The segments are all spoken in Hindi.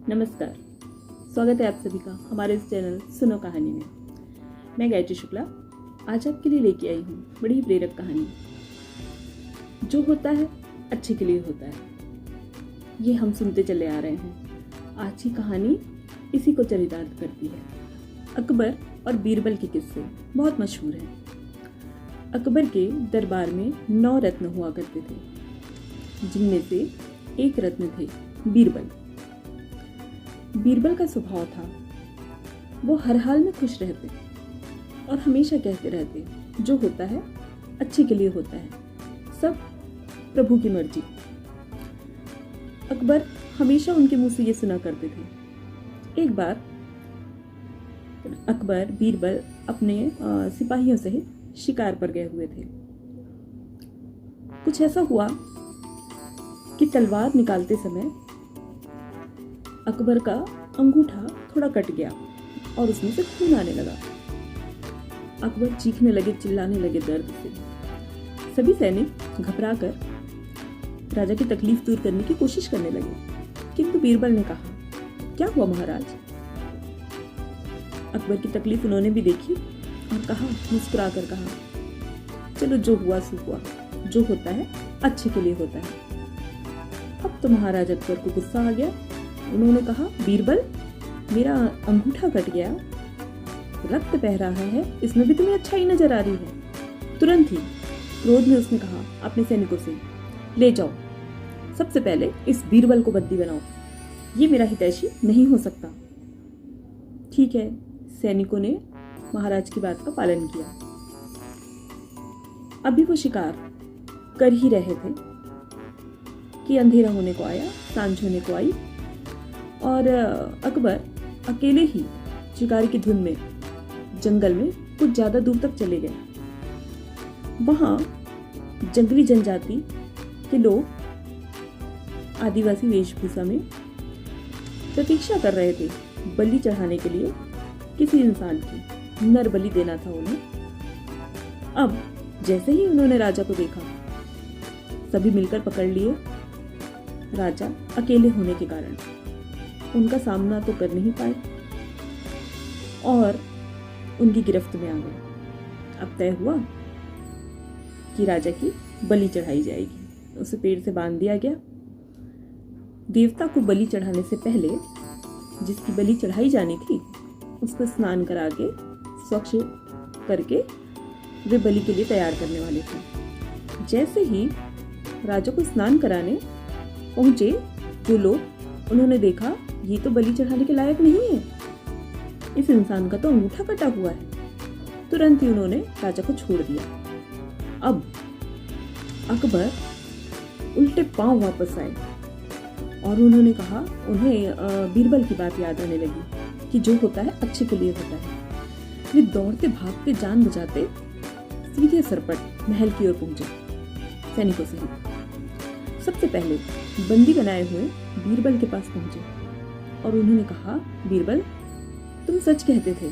नमस्कार, स्वागत है आप सभी का हमारे इस चैनल सुनो कहानी में। मैं गायत्री शुक्ला आज आपके लिए लेके आई हूँ बड़ी ही प्रेरक कहानी। जो होता है अच्छे के लिए होता है, ये हम सुनते चले आ रहे हैं। आज की कहानी इसी को चरितार्थ करती है। अकबर और बीरबल के किस्से बहुत मशहूर हैं। अकबर के दरबार में 9 रत्न हुआ करते थे, जिनमें से एक रत्न थे बीरबल। बीरबल का स्वभाव था, वो हर हाल में खुश रहते और हमेशा कहते रहते, जो होता है अच्छे के लिए होता है, सब प्रभु की मर्जी। अकबर हमेशा उनके मुंह से ये सुना करते थे। एक बार अकबर बीरबल अपने सिपाहियों सहित शिकार पर गए हुए थे। कुछ ऐसा हुआ कि तलवार निकालते समय अकबर का अंगूठा थोड़ा कट गया और उसमें से खून आने लगा। अकबर चीखने लगे, चिल्लाने लगे दर्द से। सभी सैनिक घबराकर राजा की तकलीफ दूर करने की कोशिश करने लगे, किंतु बीरबल ने कहा, क्या हुआ महाराज? अकबर की तकलीफ उन्होंने भी देखी और कहा, मुस्कुरा कर कहा, चलो जो हुआ सो हुआ, जो होता है अच्छे के लिए होता है। अब तो महाराज अकबर को गुस्सा आ गया। उन्होंने कहा, बीरबल, मेरा अंगूठा कट गया, रक्त बह रहा है, इसमें भी तुम्हें अच्छाई नजर आ रही है। तुरंत ही क्रोध में उसने कहा अपने सैनिकों से, ले जाओ, सबसे पहले इस बीरबल को बंदी बनाओ, ये मेरा हितैषी नहीं हो सकता। ठीक है, सैनिकों ने महाराज की बात का पालन किया। अभी वो शिकार कर ही रहे थे कि अंधेरा होने को आया, सांझ होने को आई और अकबर अकेले ही शिकारी की धुन में जंगल में कुछ ज्यादा दूर तक चले गए। वहां जंगली जनजाति के लोग आदिवासी वेशभूषा में प्रतीक्षा कर रहे थे बलि चढ़ाने के लिए किसी इंसान की। नर बलि देना था उन्हें। अब जैसे ही उन्होंने राजा को देखा, सभी मिलकर पकड़ लिए। राजा अकेले होने के कारण उनका सामना तो कर नहीं पाए और उनकी गिरफ्त में आ गए। अब तय हुआ कि राजा की बलि चढ़ाई जाएगी। उसे पेड़ से बांध दिया गया। देवता को बलि चढ़ाने से पहले जिसकी बलि चढ़ाई जानी थी, उसको स्नान करा के स्वच्छ करके वे बलि के लिए तैयार करने वाले थे। जैसे ही राजा को स्नान कराने पहुंचे जो लोग, उन्होंने देखा ये तो बलि चढ़ाने के लायक नहीं है, इस इंसान का तो अंगूठा कटा हुआ है। तुरंत ही उन्होंने राजा को छोड़ दिया। अब अकबर उल्टे पांव वापस आए और उन्होंने कहा, उन्हें बीरबल की बात याद आने लगी कि जो होता है अच्छे के लिए होता है। वे दौड़ते भागते जान बचाते सीधे सरपट महल की ओर पहुंचे सैनिकों सहित। सबसे पहले बंदी बनाए हुए बीरबल के पास पहुंचे और उन्होंने कहा, बीरबल, तुम सच कहते थे,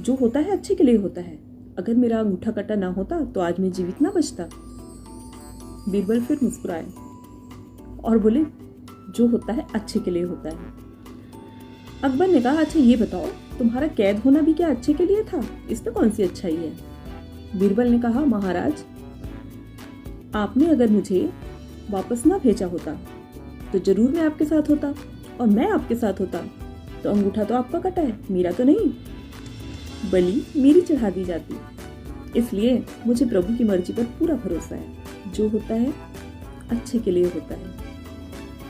जो होता है अच्छे के लिए होता है। अगर मेरा अंगूठा कटा ना होता तो आज मैं जीवित ना बचता। बीरबल फिर मुस्कुराए और बोले, जो होता है अच्छे के लिए होता है। अकबर ने कहा, अच्छा ये बताओ, तुम्हारा कैद होना भी क्या अच्छे के लिए था? इसमें कौन सी अच्छाई है? बीरबल ने कहा, महाराज, आपने अगर मुझे वापस ना भेजा होता तो जरूर मैं आपके साथ होता, और मैं आपके साथ होता तो अंगूठा तो आपका कटा है, मेरा तो नहीं। बलि मेरी चढ़ा दी जाती, इसलिए मुझे प्रभु की मर्जी पर पूरा भरोसा है। जो होता है अच्छे के लिए होता है।